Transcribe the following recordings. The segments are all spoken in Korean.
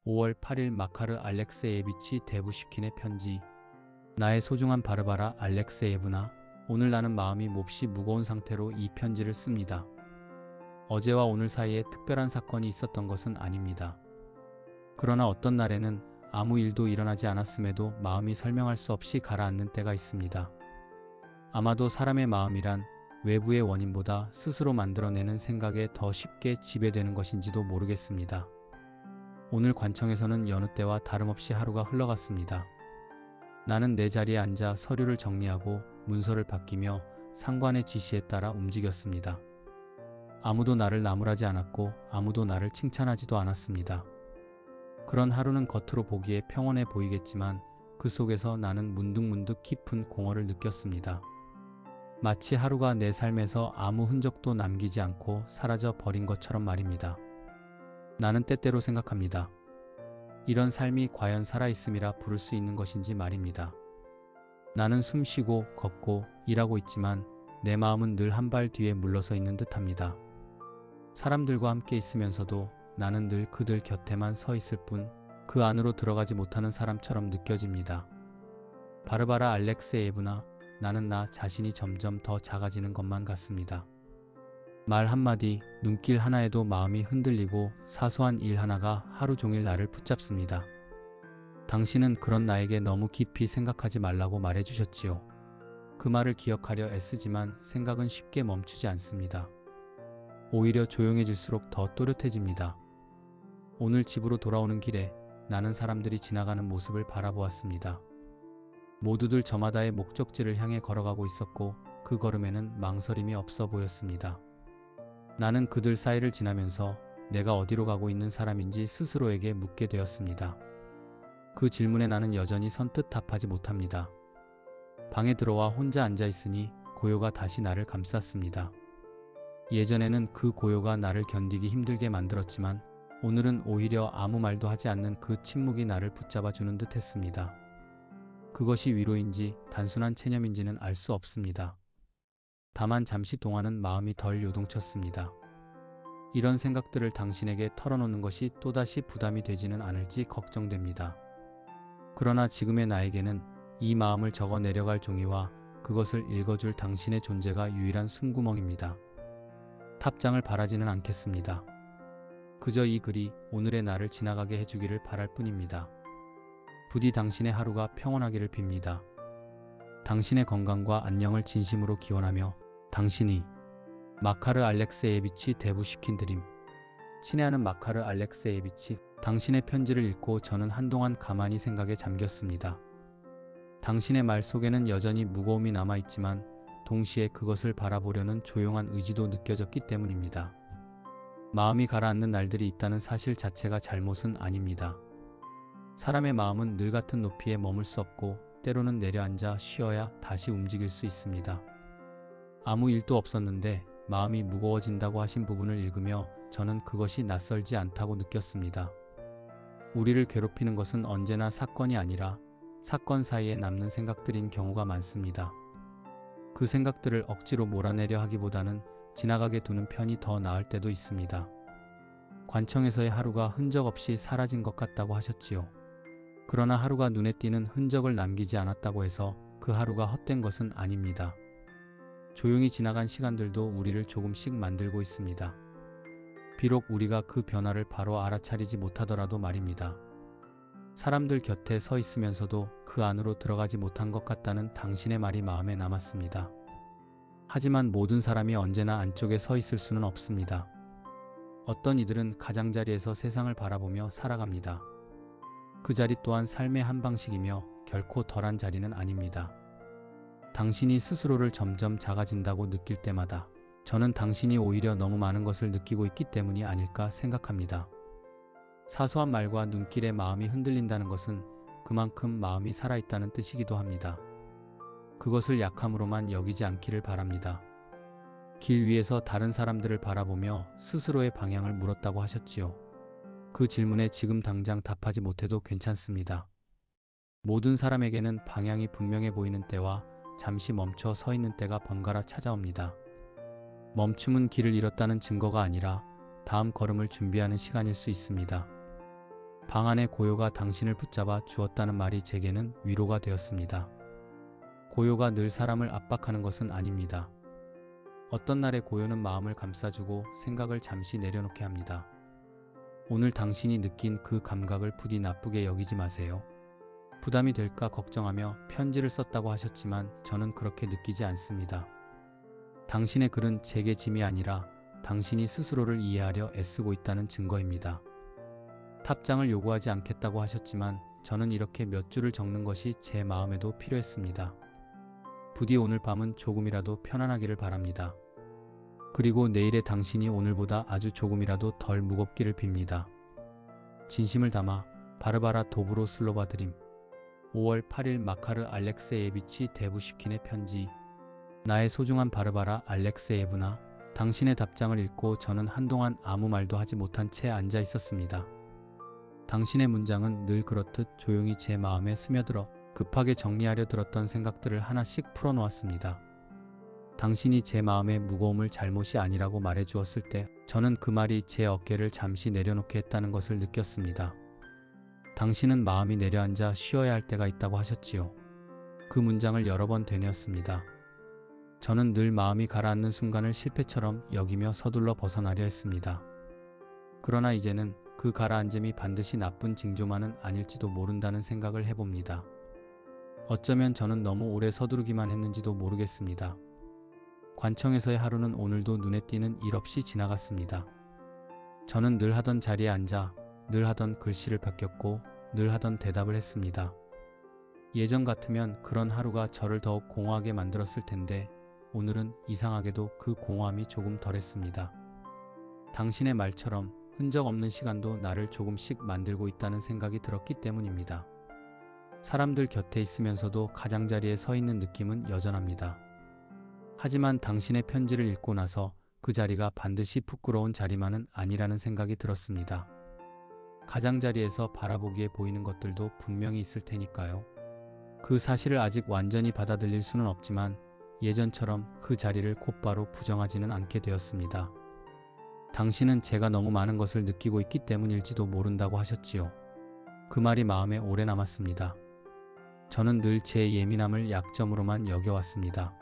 5월 8일 마카르 알렉세예비치 데부시킨의 편지. 나의 소중한 바르바라 알렉세예브나, 오늘 나는 마음이 몹시 무거운 상태로 이 편지를 씁니다. 어제와 오늘 사이에 특별한 사건이 있었던 것은 아닙니다. 그러나 어떤 날에는 아무 일도 일어나지 않았음에도 마음이 설명할 수 없이 가라앉는 때가 있습니다. 아마도 사람의 마음이란 외부의 원인보다 스스로 만들어내는 생각에 더 쉽게 지배되는 것인지도 모르겠습니다. 오늘 관청에서는 여느 때와 다름없이 하루가 흘러갔습니다. 나는 내 자리에 앉아 서류를 정리하고 문서를 바뀌며 상관의 지시에 따라 움직였습니다. 아무도 나를 나무라지 않았고 아무도 나를 칭찬하지도 않았습니다. 그런 하루는 겉으로 보기에 평온해 보이겠지만 그 속에서 나는 문득문득 깊은 공허를 느꼈습니다. 마치 하루가 내 삶에서 아무 흔적도 남기지 않고 사라져 버린 것처럼 말입니다. 나는 때때로 생각합니다. 이런 삶이 과연 살아있음이라 부를 수 있는 것인지 말입니다. 나는 숨쉬고 걷고 일하고 있지만 내 마음은 늘 한 발 뒤에 물러서 있는 듯합니다. 사람들과 함께 있으면서도 나는 늘 그들 곁에만 서 있을 뿐 그 안으로 들어가지 못하는 사람처럼 느껴집니다. 바르바라 알렉세예브나, 나는 나 자신이 점점 더 작아지는 것만 같습니다. 말 한마디, 눈길 하나에도 마음이 흔들리고 사소한 일 하나가 하루 종일 나를 붙잡습니다. 당신은 그런 나에게 너무 깊이 생각하지 말라고 말해주셨지요. 그 말을 기억하려 애쓰지만 생각은 쉽게 멈추지 않습니다. 오히려 조용해질수록 더 또렷해집니다. 오늘 집으로 돌아오는 길에 나는 사람들이 지나가는 모습을 바라보았습니다. 모두들 저마다의 목적지를 향해 걸어가고 있었고 그 걸음에는 망설임이 없어 보였습니다. 나는 그들 사이를 지나면서 내가 어디로 가고 있는 사람인지 스스로에게 묻게 되었습니다. 그 질문에 나는 여전히 선뜻 답하지 못합니다. 방에 들어와 혼자 앉아 있으니 고요가 다시 나를 감쌌습니다. 예전에는 그 고요가 나를 견디기 힘들게 만들었지만 오늘은 오히려 아무 말도 하지 않는 그 침묵이 나를 붙잡아주는 듯 했습니다. 그것이 위로인지 단순한 체념인지는 알 수 없습니다. 다만 잠시 동안은 마음이 덜 요동쳤습니다. 이런 생각들을 당신에게 털어놓는 것이 또다시 부담이 되지는 않을지 걱정됩니다. 그러나 지금의 나에게는 이 마음을 적어 내려갈 종이와 그것을 읽어줄 당신의 존재가 유일한 숨구멍입니다. 탑장을 바라지는 않겠습니다. 그저 이 글이 오늘의 나를 지나가게 해주기를 바랄 뿐입니다. 부디 당신의 하루가 평온하기를 빕니다. 당신의 건강과 안녕을 진심으로 기원하며 당신이 마카르 알렉세예비치 데부시킨 드림. 친애하는 마카르 알렉세예비치, 당신의 편지를 읽고 저는 한동안 가만히 생각에 잠겼습니다. 당신의 말 속에는 여전히 무거움이 남아있지만 동시에 그것을 바라보려는 조용한 의지도 느껴졌기 때문입니다. 마음이 가라앉는 날들이 있다는 사실 자체가 잘못은 아닙니다. 사람의 마음은 늘 같은 높이에 머물 수 없고 때로는 내려앉아 쉬어야 다시 움직일 수 있습니다. 아무 일도 없었는데 마음이 무거워진다고 하신 부분을 읽으며 저는 그것이 낯설지 않다고 느꼈습니다. 우리를 괴롭히는 것은 언제나 사건이 아니라 사건 사이에 남는 생각들인 경우가 많습니다. 그 생각들을 억지로 몰아내려 하기보다는 지나가게 두는 편이 더 나을 때도 있습니다. 관청에서의 하루가 흔적 없이 사라진 것 같다고 하셨지요. 그러나 하루가 눈에 띄는 흔적을 남기지 않았다고 해서 그 하루가 헛된 것은 아닙니다. 조용히 지나간 시간들도 우리를 조금씩 만들고 있습니다. 비록 우리가 그 변화를 바로 알아차리지 못하더라도 말입니다. 사람들 곁에 서 있으면서도 그 안으로 들어가지 못한 것 같다는 당신의 말이 마음에 남았습니다. 하지만 모든 사람이 언제나 안쪽에 서 있을 수는 없습니다. 어떤 이들은 가장자리에서 세상을 바라보며 살아갑니다. 그 자리 또한 삶의 한 방식이며 결코 덜한 자리는 아닙니다. 당신이 스스로를 점점 작아진다고 느낄 때마다 저는 당신이 오히려 너무 많은 것을 느끼고 있기 때문이 아닐까 생각합니다. 사소한 말과 눈길에 마음이 흔들린다는 것은 그만큼 마음이 살아있다는 뜻이기도 합니다. 그것을 약함으로만 여기지 않기를 바랍니다. 길 위에서 다른 사람들을 바라보며 스스로의 방향을 물었다고 하셨지요. 그 질문에 지금 당장 답하지 못해도 괜찮습니다. 모든 사람에게는 방향이 분명해 보이는 때와 잠시 멈춰 서 있는 때가 번갈아 찾아옵니다. 멈춤은 길을 잃었다는 증거가 아니라 다음 걸음을 준비하는 시간일 수 있습니다. 방 안에 고요가 당신을 붙잡아 주었다는 말이 제게는 위로가 되었습니다. 고요가 늘 사람을 압박하는 것은 아닙니다. 어떤 날의 고요는 마음을 감싸주고 생각을 잠시 내려놓게 합니다. 오늘 당신이 느낀 그 감각을 부디 나쁘게 여기지 마세요. 부담이 될까 걱정하며 편지를 썼다고 하셨지만 저는 그렇게 느끼지 않습니다. 당신의 글은 제게 짐이 아니라 당신이 스스로를 이해하려 애쓰고 있다는 증거입니다. 답장을 요구하지 않겠다고 하셨지만 저는 이렇게 몇 줄을 적는 것이 제 마음에도 필요했습니다. 부디 오늘 밤은 조금이라도 편안하기를 바랍니다. 그리고 내일의 당신이 오늘보다 아주 조금이라도 덜 무겁기를 빕니다. 진심을 담아 바르바라 도브로슬로바 드림. 5월 8일 마카르 알렉세예비치 데부시킨의 편지. 나의 소중한 바르바라 알렉세예브나, 당신의 답장을 읽고 저는 한동안 아무 말도 하지 못한 채 앉아 있었습니다. 당신의 문장은 늘 그렇듯 조용히 제 마음에 스며들어 급하게 정리하려 들었던 생각들을 하나씩 풀어놓았습니다. 당신이 제 마음의 무거움을 잘못이 아니라고 말해주었을 때 저는 그 말이 제 어깨를 잠시 내려놓게 했다는 것을 느꼈습니다. 당신은 마음이 내려앉아 쉬어야 할 때가 있다고 하셨지요. 그 문장을 여러 번 되뇌었습니다. 저는 늘 마음이 가라앉는 순간을 실패처럼 여기며 서둘러 벗어나려 했습니다. 그러나 이제는 그 가라앉음이 반드시 나쁜 징조만은 아닐지도 모른다는 생각을 해봅니다. 어쩌면 저는 너무 오래 서두르기만 했는지도 모르겠습니다. 관청에서의 하루는 오늘도 눈에 띄는 일 없이 지나갔습니다. 저는 늘 하던 자리에 앉아 늘 하던 글씨를 펼겼고 늘 하던 대답을 했습니다. 예전 같으면 그런 하루가 저를 더욱 공허하게 만들었을 텐데 오늘은 이상하게도 그 공허함이 조금 덜했습니다. 당신의 말처럼 흔적 없는 시간도 나를 조금씩 만들고 있다는 생각이 들었기 때문입니다. 사람들 곁에 있으면서도 가장자리에 서 있는 느낌은 여전합니다. 하지만 당신의 편지를 읽고 나서 그 자리가 반드시 부끄러운 자리만은 아니라는 생각이 들었습니다. 가장자리에서 바라보기에 보이는 것들도 분명히 있을 테니까요. 그 사실을 아직 완전히 받아들일 수는 없지만 예전처럼 그 자리를 곧바로 부정하지는 않게 되었습니다. 당신은 제가 너무 많은 것을 느끼고 있기 때문일지도 모른다고 하셨지요. 그 말이 마음에 오래 남았습니다. 저는 늘 제 예민함을 약점으로만 여겨왔습니다.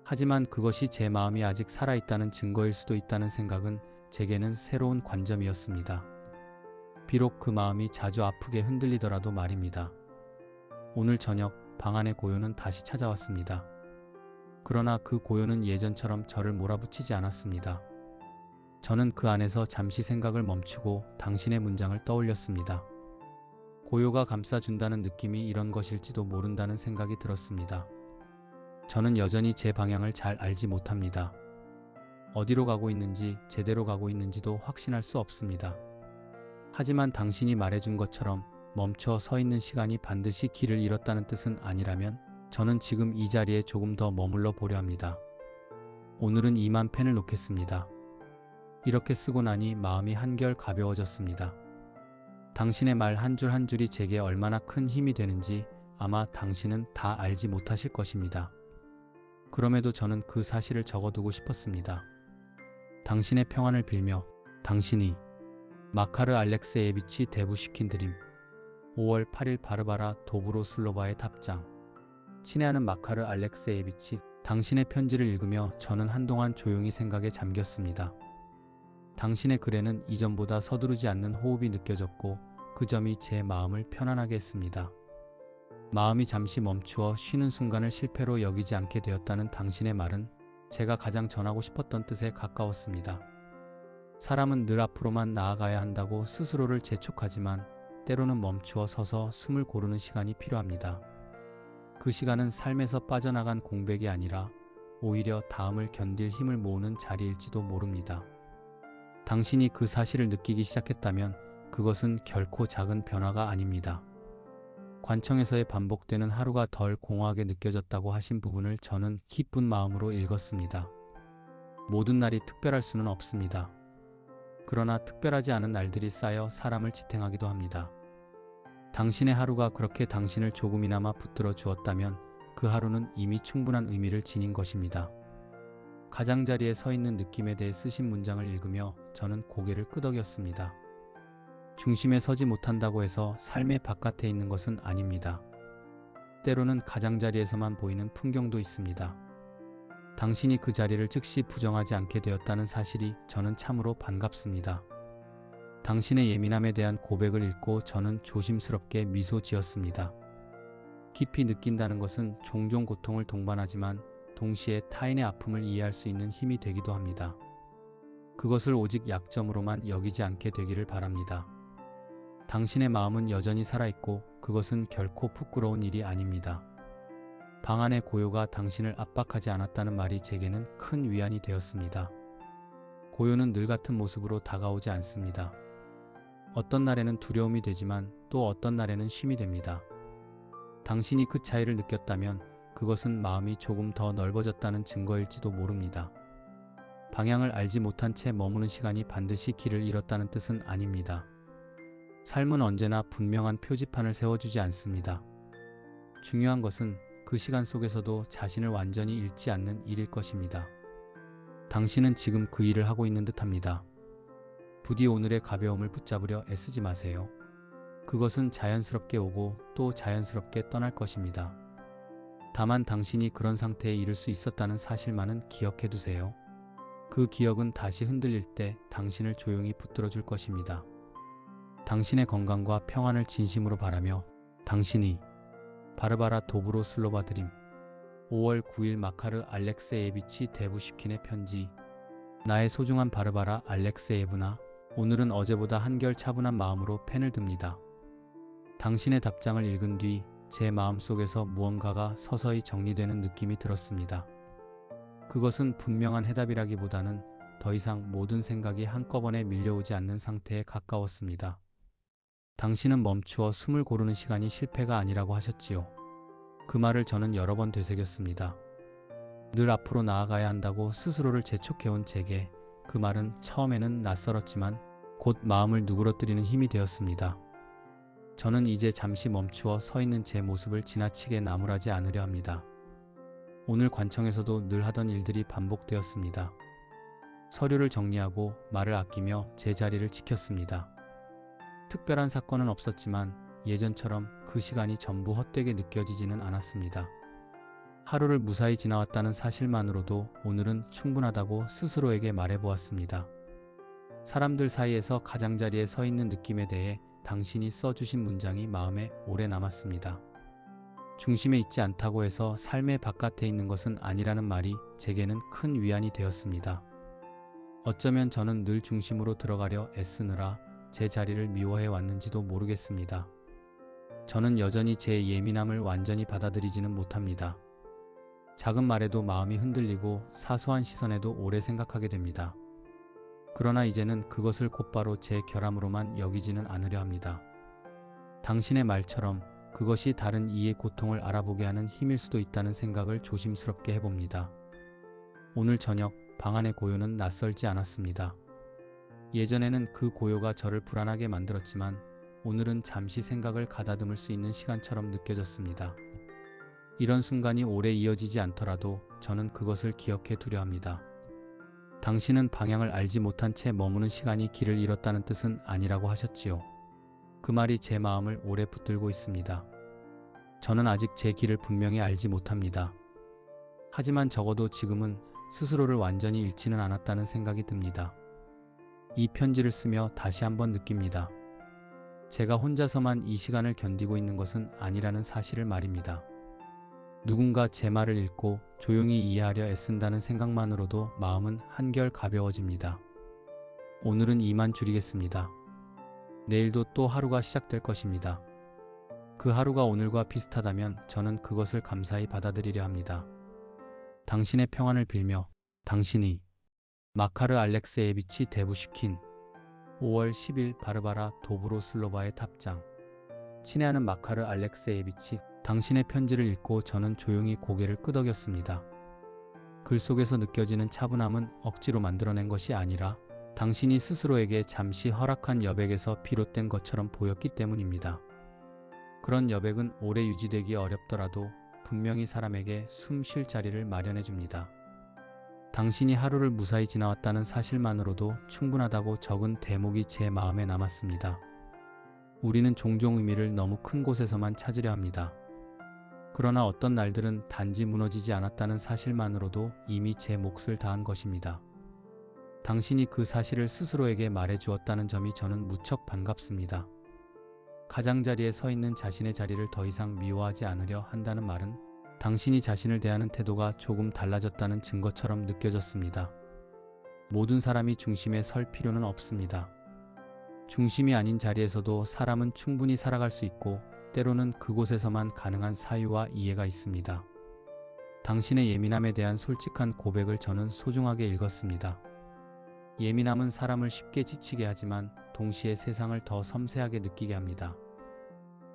하지만 그것이 제 마음이 아직 살아있다는 증거일 수도 있다는 생각은 제게는 새로운 관점이었습니다. 비록 그 마음이 자주 아프게 흔들리더라도 말입니다. 오늘 저녁 방 안의 고요는 다시 찾아왔습니다. 그러나 그 고요는 예전처럼 저를 몰아붙이지 않았습니다. 저는 그 안에서 잠시 생각을 멈추고 당신의 문장을 떠올렸습니다. 고요가 감싸준다는 느낌이 이런 것일지도 모른다는 생각이 들었습니다. 저는 여전히 제 방향을 잘 알지 못합니다. 어디로 가고 있는지 제대로 가고 있는지도 확신할 수 없습니다. 하지만 당신이 말해준 것처럼 멈춰 서 있는 시간이 반드시 길을 잃었다는 뜻은 아니라면 저는 지금 이 자리에 조금 더 머물러 보려 합니다. 오늘은 이만 펜을 놓겠습니다. 이렇게 쓰고 나니 마음이 한결 가벼워졌습니다. 당신의 말 한 줄 한 줄이 제게 얼마나 큰 힘이 되는지 아마 당신은 다 알지 못하실 것입니다. 그럼에도 저는 그 사실을 적어두고 싶었습니다. 당신의 평안을 빌며, 당신이 마카르 알렉세예비치 데부시킨 드림. 5월 8일 바르바라 도브로슬로바의 답장. 친애하는 마카르 알렉세예비치, 당신의 편지를 읽으며 저는 한동안 조용히 생각에 잠겼습니다. 당신의 글에는 이전보다 서두르지 않는 호흡이 느껴졌고 그 점이 제 마음을 편안하게 했습니다. 마음이 잠시 멈추어 쉬는 순간을 실패로 여기지 않게 되었다는 당신의 말은 제가 가장 전하고 싶었던 뜻에 가까웠습니다. 사람은 늘 앞으로만 나아가야 한다고 스스로를 재촉하지만 때로는 멈추어 서서 숨을 고르는 시간이 필요합니다. 그 시간은 삶에서 빠져나간 공백이 아니라 오히려 다음을 견딜 힘을 모으는 자리일지도 모릅니다. 당신이 그 사실을 느끼기 시작했다면 그것은 결코 작은 변화가 아닙니다. 관청에서의 반복되는 하루가 덜 공허하게 느껴졌다고 하신 부분을 저는 기쁜 마음으로 읽었습니다. 모든 날이 특별할 수는 없습니다. 그러나 특별하지 않은 날들이 쌓여 사람을 지탱하기도 합니다. 당신의 하루가 그렇게 당신을 조금이나마 붙들어 주었다면 그 하루는 이미 충분한 의미를 지닌 것입니다. 가장자리에 서 있는 느낌에 대해 쓰신 문장을 읽으며 저는 고개를 끄덕였습니다. 중심에 서지 못한다고 해서 삶의 바깥에 있는 것은 아닙니다. 때로는 가장자리에서만 보이는 풍경도 있습니다. 당신이 그 자리를 즉시 부정하지 않게 되었다는 사실이 저는 참으로 반갑습니다. 당신의 예민함에 대한 고백을 읽고 저는 조심스럽게 미소 지었습니다. 깊이 느낀다는 것은 종종 고통을 동반하지만 동시에 타인의 아픔을 이해할 수 있는 힘이 되기도 합니다. 그것을 오직 약점으로만 여기지 않게 되기를 바랍니다. 당신의 마음은 여전히 살아있고 그것은 결코 부끄러운 일이 아닙니다. 방 안의 고요가 당신을 압박하지 않았다는 말이 제게는 큰 위안이 되었습니다. 고요는 늘 같은 모습으로 다가오지 않습니다. 어떤 날에는 두려움이 되지만 또 어떤 날에는 쉼이 됩니다. 당신이 그 차이를 느꼈다면 그것은 마음이 조금 더 넓어졌다는 증거일지도 모릅니다. 방향을 알지 못한 채 머무는 시간이 반드시 길을 잃었다는 뜻은 아닙니다. 삶은 언제나 분명한 표지판을 세워주지 않습니다. 중요한 것은 그 시간 속에서도 자신을 완전히 잃지 않는 일일 것입니다. 당신은 지금 그 일을 하고 있는 듯합니다. 부디 오늘의 가벼움을 붙잡으려 애쓰지 마세요. 그것은 자연스럽게 오고 또 자연스럽게 떠날 것입니다. 다만 당신이 그런 상태에 이를 수 있었다는 사실만은 기억해 두세요. 그 기억은 다시 흔들릴 때 당신을 조용히 붙들어 줄 것입니다. 당신의 건강과 평안을 진심으로 바라며 당신이 바르바라 도브로슬로바 드림 5월 9일 마카르 알렉세예비치 데부시킨의 편지. 나의 소중한 바르바라 알렉세예브나, 오늘은 어제보다 한결 차분한 마음으로 펜을 듭니다. 당신의 답장을 읽은 뒤 제 마음속에서 무언가가 서서히 정리되는 느낌이 들었습니다. 그것은 분명한 해답이라기보다는 더 이상 모든 생각이 한꺼번에 밀려오지 않는 상태에 가까웠습니다. 당신은 멈추어 숨을 고르는 시간이 실패가 아니라고 하셨지요. 그 말을 저는 여러 번 되새겼습니다. 늘 앞으로 나아가야 한다고 스스로를 재촉해온 제게 그 말은 처음에는 낯설었지만 곧 마음을 누그러뜨리는 힘이 되었습니다. 저는 이제 잠시 멈추어 서 있는 제 모습을 지나치게 나무라지 않으려 합니다. 오늘 관청에서도 늘 하던 일들이 반복되었습니다. 서류를 정리하고 말을 아끼며 제 자리를 지켰습니다. 특별한 사건은 없었지만 예전처럼 그 시간이 전부 헛되게 느껴지지는 않았습니다. 하루를 무사히 지나왔다는 사실만으로도 오늘은 충분하다고 스스로에게 말해보았습니다. 사람들 사이에서 가장자리에 서 있는 느낌에 대해 당신이 써주신 문장이 마음에 오래 남았습니다. 중심에 있지 않다고 해서 삶의 바깥에 있는 것은 아니라는 말이 제게는 큰 위안이 되었습니다. 어쩌면 저는 늘 중심으로 들어가려 애쓰느라 제 자리를 미워해 왔는지도 모르겠습니다. 저는 여전히 제 예민함을 완전히 받아들이지는 못합니다. 작은 말에도 마음이 흔들리고 사소한 시선에도 오래 생각하게 됩니다. 그러나 이제는 그것을 곧바로 제 결함으로만 여기지는 않으려 합니다. 당신의 말처럼 그것이 다른 이의 고통을 알아보게 하는 힘일 수도 있다는 생각을 조심스럽게 해봅니다. 오늘 저녁 방 안의 고요는 낯설지 않았습니다. 예전에는 그 고요가 저를 불안하게 만들었지만 오늘은 잠시 생각을 가다듬을 수 있는 시간처럼 느껴졌습니다. 이런 순간이 오래 이어지지 않더라도 저는 그것을 기억해 두려 합니다. 당신은 방향을 알지 못한 채 머무는 시간이 길을 잃었다는 뜻은 아니라고 하셨지요. 그 말이 제 마음을 오래 붙들고 있습니다. 저는 아직 제 길을 분명히 알지 못합니다. 하지만 적어도 지금은 스스로를 완전히 잃지는 않았다는 생각이 듭니다. 이 편지를 쓰며 다시 한번 느낍니다. 제가 혼자서만 이 시간을 견디고 있는 것은 아니라는 사실을 말입니다. 누군가 제 말을 읽고 조용히 이해하려 애쓴다는 생각만으로도 마음은 한결 가벼워집니다. 오늘은 이만 줄이겠습니다. 내일도 또 하루가 시작될 것입니다. 그 하루가 오늘과 비슷하다면 저는 그것을 감사히 받아들이려 합니다. 당신의 평안을 빌며 당신이 마카르 알렉세예비치 데부시킨 5월 10일 바르바라 도브로슬로바의 답장. 친애하는 마카르 알렉세예비치, 당신의 편지를 읽고 저는 조용히 고개를 끄덕였습니다. 글 속에서 느껴지는 차분함은 억지로 만들어낸 것이 아니라 당신이 스스로에게 잠시 허락한 여백에서 비롯된 것처럼 보였기 때문입니다. 그런 여백은 오래 유지되기 어렵더라도 분명히 사람에게 숨 쉴 자리를 마련해 줍니다. 당신이 하루를 무사히 지나왔다는 사실만으로도 충분하다고 적은 대목이 제 마음에 남았습니다. 우리는 종종 의미를 너무 큰 곳에서만 찾으려 합니다. 그러나 어떤 날들은 단지 무너지지 않았다는 사실만으로도 이미 제 몫을 다한 것입니다. 당신이 그 사실을 스스로에게 말해 주었다는 점이 저는 무척 반갑습니다. 가장자리에 서 있는 자신의 자리를 더 이상 미워하지 않으려 한다는 말은 당신이 자신을 대하는 태도가 조금 달라졌다는 증거처럼 느껴졌습니다. 모든 사람이 중심에 설 필요는 없습니다. 중심이 아닌 자리에서도 사람은 충분히 살아갈 수 있고 때로는 그곳에서만 가능한 사유와 이해가 있습니다. 당신의 예민함에 대한 솔직한 고백을 저는 소중하게 읽었습니다. 예민함은 사람을 쉽게 지치게 하지만 동시에 세상을 더 섬세하게 느끼게 합니다.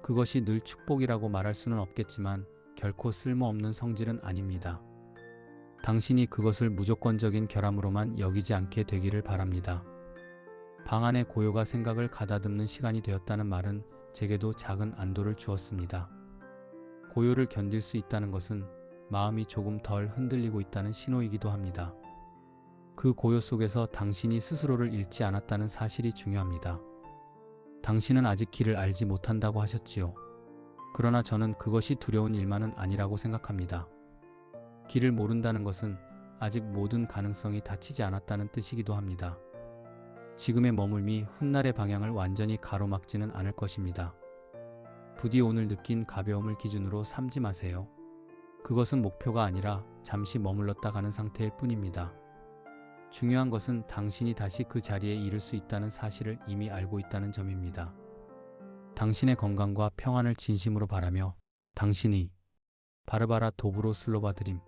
그것이 늘 축복이라고 말할 수는 없겠지만 결코 쓸모없는 성질은 아닙니다. 당신이 그것을 무조건적인 결함으로만 여기지 않게 되기를 바랍니다. 방 안의 고요가 생각을 가다듬는 시간이 되었다는 말은 제게도 작은 안도를 주었습니다. 고요를 견딜 수 있다는 것은 마음이 조금 덜 흔들리고 있다는 신호이기도 합니다. 그 고요 속에서 당신이 스스로를 잃지 않았다는 사실이 중요합니다. 당신은 아직 길을 알지 못한다고 하셨지요. 그러나 저는 그것이 두려운 일만은 아니라고 생각합니다. 길을 모른다는 것은 아직 모든 가능성이 닫히지 않았다는 뜻이기도 합니다. 지금의 머물미 훗날의 방향을 완전히 가로막지는 않을 것입니다. 부디 오늘 느낀 가벼움을 기준으로 삼지 마세요. 그것은 목표가 아니라 잠시 머물렀다 가는 상태일 뿐입니다. 중요한 것은 당신이 다시 그 자리에 이를 수 있다는 사실을 이미 알고 있다는 점입니다. 당신의 건강과 평안을 진심으로 바라며 당신이 바르바라 도브로 슬로바드림